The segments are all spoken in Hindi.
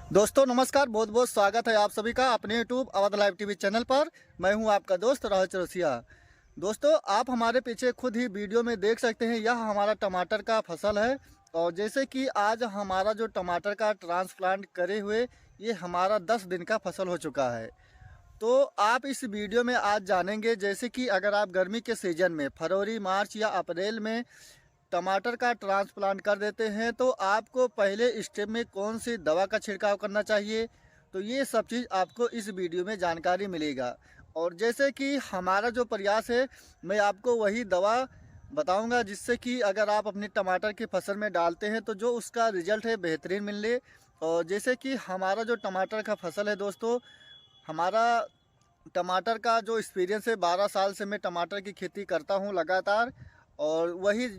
दोस्तों नमस्कार, बहुत बहुत स्वागत है आप सभी का अपने YouTube Awadh live TV channel पर। मैं हूं आपका दोस्त राहुल चौरसिया। दोस्तों आप हमारे पीछे खुद ही वीडियो में देख सकते हैं, यह हमारा टमाटर का फसल है। और जैसे कि आज हमारा जो टमाटर का ट्रांसप्लांट करे हुए ये हमारा 10 दिन का फसल हो चुका है। तो आप इस वीडियो में आज जानेंगे जैसे कि अगर आप गर्मी के सीजन में फरवरी मार्च या अप्रैल में टमाटर का ट्रांसप्लांट कर देते हैं तो आपको पहले स्टेप में कौन सी दवा का छिड़काव करना चाहिए। तो ये सब चीज़ आपको इस वीडियो में जानकारी मिलेगा। और जैसे कि हमारा जो प्रयास है, मैं आपको वही दवा बताऊंगा जिससे कि अगर आप अपने टमाटर की फसल में डालते हैं तो जो उसका रिजल्ट है बेहतरीन मिले। और जैसे कि हमारा जो टमाटर का फसल है दोस्तों, हमारा टमाटर का जो एक्सपीरियंस है 12 साल से मैं टमाटर की खेती करता हूँ लगातार। और वही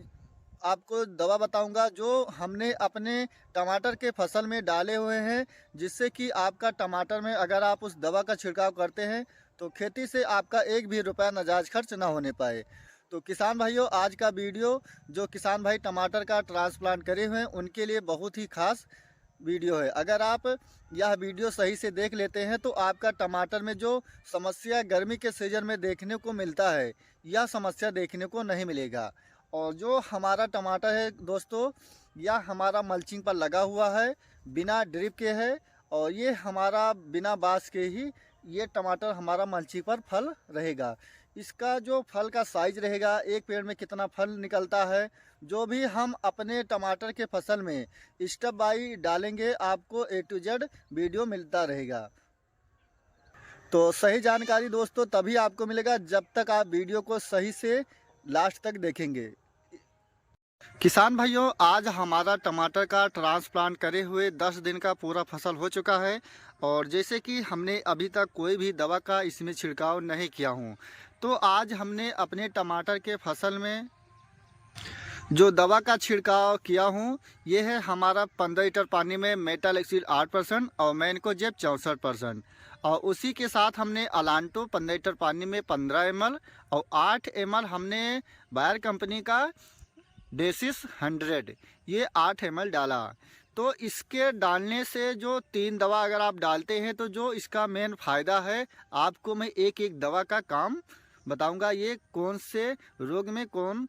आपको दवा बताऊंगा जो हमने अपने टमाटर के फसल में डाले हुए हैं, जिससे कि आपका टमाटर में अगर आप उस दवा का छिड़काव करते हैं तो खेती से आपका एक भी रुपया नाजायज खर्च ना होने पाए। तो किसान भाइयों, आज का वीडियो जो किसान भाई टमाटर का ट्रांसप्लांट करे हुए हैं उनके लिए बहुत ही खास वीडियो है। अगर आप यह वीडियो सही से देख लेते हैं तो आपका टमाटर में जो समस्या गर्मी के सीजन में देखने को मिलता है, यह समस्या देखने को नहीं मिलेगा। और जो हमारा टमाटर है दोस्तों, यह हमारा मल्चिंग पर लगा हुआ है, बिना ड्रिप के है। और ये हमारा बिना बाँस के ही ये टमाटर हमारा मल्चिंग पर फल रहेगा। इसका जो फल का साइज रहेगा, एक पेड़ में कितना फल निकलता है, जो भी हम अपने टमाटर के फसल में स्टेप बाई डालेंगे आपको A to Z वीडियो मिलता रहेगा। तो सही जानकारी दोस्तों तभी आपको मिलेगा जब तक आप वीडियो को सही से लास्ट तक देखेंगे। किसान भाइयों, आज हमारा टमाटर का ट्रांसप्लांट करे हुए 10 दिन का पूरा फसल हो चुका है। और जैसे कि हमने अभी तक कोई भी दवा का इसमें छिड़काव नहीं किया हूँ, तो आज हमने अपने टमाटर के फसल में जो दवा का छिड़काव किया हूँ ये है हमारा 15 लीटर पानी में मेटालेक्सिल 8% और मैनकोजेब 64%। और उसी के साथ हमने अलांटो 15 लीटर पानी में 15 ml और 8 ml हमने बायर कंपनी का डेसिस 100 ये 8 ml डाला। तो इसके डालने से जो 3 दवा अगर आप डालते हैं तो जो इसका मेन फ़ायदा है, आपको मैं एक एक दवा का काम बताऊंगा ये कौन से रोग में कौन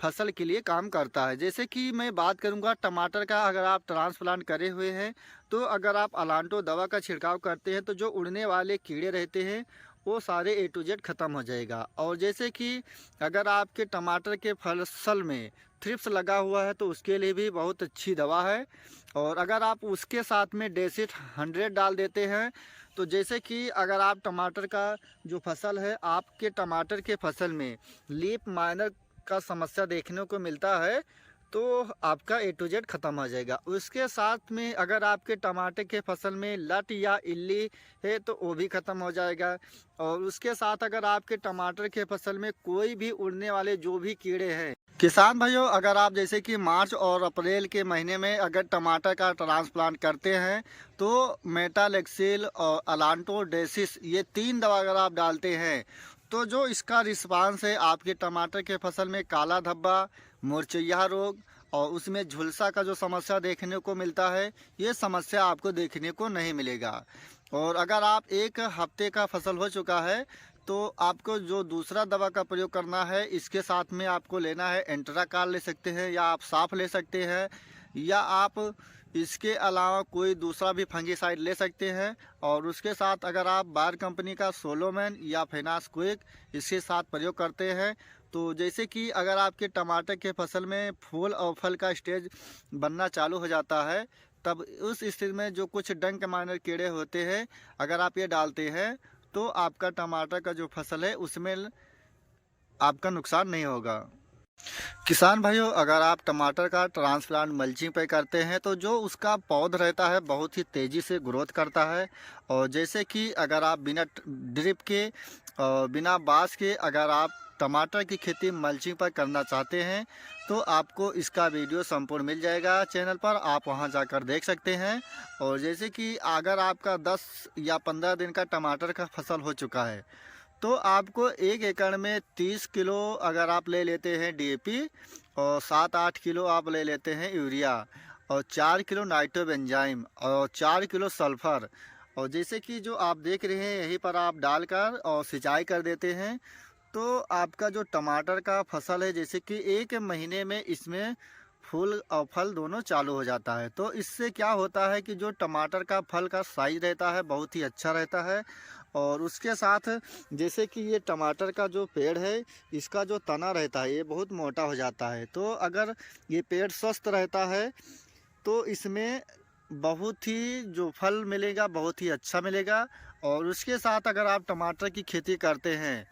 फसल के लिए काम करता है। जैसे कि मैं बात करूंगा टमाटर का, अगर आप ट्रांसप्लांट करे हुए हैं तो अगर आप अलांटो दवा का छिड़काव करते हैं तो जो उड़ने वाले कीड़े रहते हैं वो सारे A to Z ख़त्म हो जाएगा। और जैसे कि अगर आपके टमाटर के फसल में थ्रिप्स लगा हुआ है तो उसके लिए भी बहुत अच्छी दवा है। और अगर आप उसके साथ में डेसिट 100 डाल देते हैं तो जैसे कि अगर आप टमाटर का जो फसल है, आपके टमाटर के फसल में लीफ माइनर का समस्या देखने को मिलता है तो आपका A to Z ख़त्म हो जाएगा। उसके साथ में अगर आपके टमाटर के फसल में लट या इल्ली है तो वो भी ख़त्म हो जाएगा। और उसके साथ अगर आपके टमाटर के फसल में कोई भी उड़ने वाले जो भी कीड़े हैं, किसान भाइयों अगर आप जैसे कि मार्च और अप्रैल के महीने में अगर टमाटर का ट्रांसप्लांट करते हैं तो मेटालेक्सिल और अलांटो डेसिस ये 3 दवा अगर आप डालते हैं तो जो इसका रिस्पांस है, आपके टमाटर के फसल में काला धब्बा, मुरझैया रोग और उसमें झुलसा का जो समस्या देखने को मिलता है, ये समस्या आपको देखने को नहीं मिलेगा। और अगर आप एक हफ्ते का फसल हो चुका है तो आपको जो दूसरा दवा का प्रयोग करना है, इसके साथ में आपको लेना है एंट्राकाल ले सकते हैं या आप साफ ले सकते हैं, या आप इसके अलावा कोई दूसरा भी फंगीसाइड ले सकते हैं। और उसके साथ अगर आप बायर कंपनी का सोलोमैन या फेनास्क्विक इसके साथ प्रयोग करते हैं तो जैसे कि अगर आपके टमाटर के फसल में फूल और फल का स्टेज बनना चालू हो जाता है, तब उस स्थिति में जो कुछ डंक मारने कीड़े होते हैं, अगर आप ये डालते हैं तो आपका टमाटर का जो फसल है उसमें आपका नुकसान नहीं होगा। किसान भाइयों, अगर आप टमाटर का ट्रांसप्लांट मल्चिंग पे करते हैं तो जो उसका पौध रहता है बहुत ही तेज़ी से ग्रोथ करता है। और जैसे कि अगर आप बिना ड्रिप के और बिना बाँस के अगर आप टमाटर की खेती मल्चिंग पर करना चाहते हैं तो आपको इसका वीडियो संपूर्ण मिल जाएगा चैनल पर, आप वहां जाकर देख सकते हैं। और जैसे कि अगर आपका 10 या 15 दिन का टमाटर का फसल हो चुका है तो आपको 1 एकड़ में 30 किलो अगर आप ले लेते हैं DAP और 7-8 किलो आप ले लेते हैं यूरिया, और 4 किलो नाइट्रोबेंजाइम और 4 किलो सल्फर। और जैसे कि जो आप देख रहे हैं यहीं पर आप डालकर और सिंचाई कर देते हैं तो आपका जो टमाटर का फसल है जैसे कि 1 महीने में इसमें फूल और फल दोनों चालू हो जाता है। तो इससे क्या होता है कि जो टमाटर का फल का साइज रहता है बहुत ही अच्छा रहता है। और उसके साथ जैसे कि ये टमाटर का जो पेड़ है इसका जो तना रहता है ये बहुत मोटा हो जाता है। तो अगर ये पेड़ स्वस्थ रहता है तो इसमें बहुत ही जो फल मिलेगा बहुत ही अच्छा मिलेगा। और उसके साथ अगर आप टमाटर की खेती करते हैं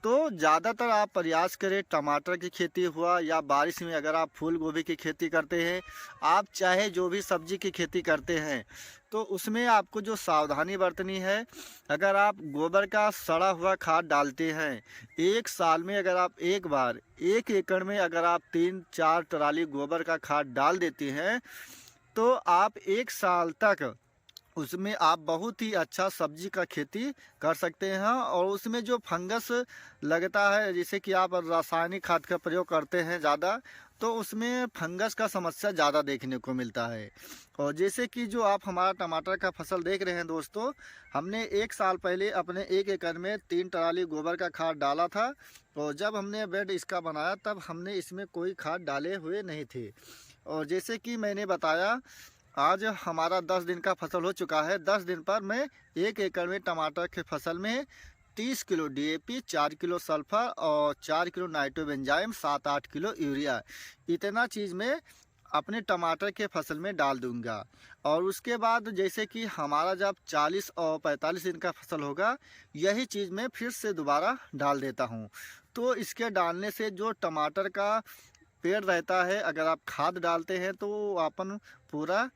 तो ज़्यादातर आप प्रयास करें टमाटर की खेती हुआ या बारिश में अगर आप फूल गोभी की खेती करते हैं, आप चाहे जो भी सब्जी की खेती करते हैं तो उसमें आपको जो सावधानी बरतनी है, अगर आप गोबर का सड़ा हुआ खाद डालते हैं 1 साल में अगर आप एक बार 1 एकड़ में अगर आप 3-4 ट्राली गोबर का खाद डाल देते हैं तो आप 1 साल तक उसमें आप बहुत ही अच्छा सब्जी का खेती कर सकते हैं। और उसमें जो फंगस लगता है जैसे कि आप रासायनिक खाद का प्रयोग करते हैं ज़्यादा तो उसमें फंगस का समस्या ज़्यादा देखने को मिलता है। और जैसे कि जो आप हमारा टमाटर का फसल देख रहे हैं दोस्तों, हमने 1 साल पहले अपने 1 एकड़ में 3 ट्राली गोबर का खाद डाला था। और जब हमने बेड इसका बनाया तब हमने इसमें कोई खाद डाले हुए नहीं थे। और जैसे कि मैंने बताया आज हमारा 10 दिन का फसल हो चुका है। 10 दिन पर मैं 1 एकड़ में टमाटर के फसल में 30 किलो DAP, 4 किलो सल्फर और 4 किलो नाइट्रोबेंजाइम, 7-8 किलो यूरिया, इतना चीज़ मैं अपने टमाटर के फसल में डाल दूंगा। और उसके बाद जैसे कि हमारा जब 40 और 45 दिन का फसल होगा यही चीज़ मैं फिर से दोबारा डाल देता हूँ। तो इसके डालने से जो टमाटर का पेड़ रहता है अगर आप खाद डालते हैं तो वो अपन पूरा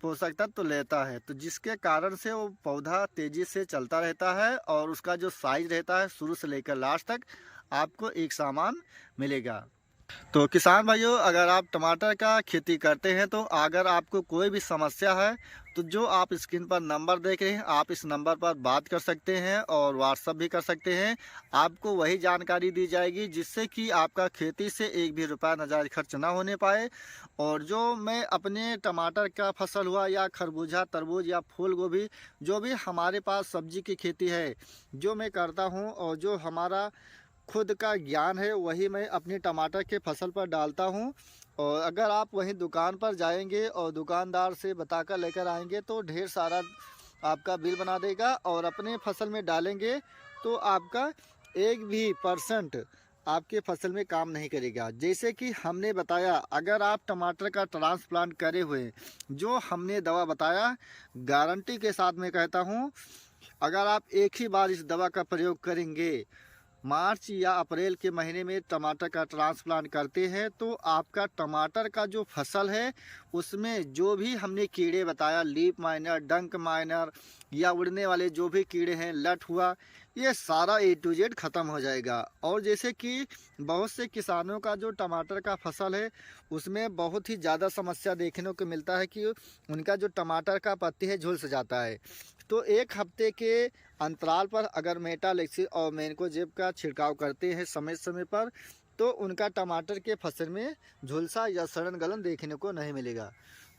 पोषक तत्व तो लेता है, तो जिसके कारण से वो पौधा तेज़ी से चलता रहता है और उसका जो साइज रहता है शुरू से लेकर लास्ट तक आपको एक समान मिलेगा। तो किसान भाइयों अगर आप टमाटर का खेती करते हैं तो अगर आपको कोई भी समस्या है तो जो आप स्क्रीन पर नंबर देख रहे हैं आप इस नंबर पर बात कर सकते हैं और व्हाट्सअप भी कर सकते हैं। आपको वही जानकारी दी जाएगी जिससे कि आपका खेती से एक भी रुपया नाजायज खर्च ना होने पाए। और जो मैं अपने टमाटर का फसल हुआ या खरबूजा, तरबूज या फूल गोभी, जो भी हमारे पास सब्जी की खेती है जो मैं करता हूँ और जो हमारा खुद का ज्ञान है वही मैं अपनी टमाटर के फसल पर डालता हूँ। और अगर आप वहीं दुकान पर जाएंगे और दुकानदार से बताकर लेकर आएंगे तो ढेर सारा आपका बिल बना देगा। और अपने फसल में डालेंगे तो आपका 1% आपके फसल में काम नहीं करेगा। जैसे कि हमने बताया अगर आप टमाटर का ट्रांसप्लांट करे हुए जो हमने दवा बताया, गारंटी के साथ मैं कहता हूँ अगर आप एक ही बार इस दवा का प्रयोग करेंगे मार्च या अप्रैल के महीने में टमाटर का ट्रांसप्लांट करते हैं तो आपका टमाटर का जो फसल है उसमें जो भी हमने कीड़े बताया, लीफ माइनर, डंक माइनर या उड़ने वाले जो भी कीड़े हैं, लट हुआ, ये सारा A to Z ख़त्म हो जाएगा। और जैसे कि बहुत से किसानों का जो टमाटर का फसल है उसमें बहुत ही ज़्यादा समस्या देखने को मिलता है कि उनका जो टमाटर का पत्ती है झुलस जाता है। तो 1 हफ्ते के अंतराल पर अगर मेटालेक्सिस और मैनकोजेब का छिड़काव करते हैं समय समय पर तो उनका टमाटर के फसल में झुलसा या सड़न गलन देखने को नहीं मिलेगा।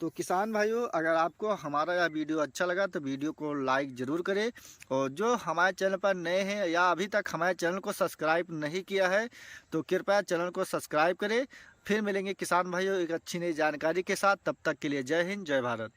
तो किसान भाइयों अगर आपको हमारा यह वीडियो अच्छा लगा तो वीडियो को लाइक ज़रूर करें। और जो हमारे चैनल पर नए हैं या अभी तक हमारे चैनल को सब्सक्राइब नहीं किया है तो कृपया चैनल को सब्सक्राइब करें। फिर मिलेंगे किसान भाइयों एक अच्छी नई जानकारी के साथ, तब तक के लिए जय हिंद, जय भारत।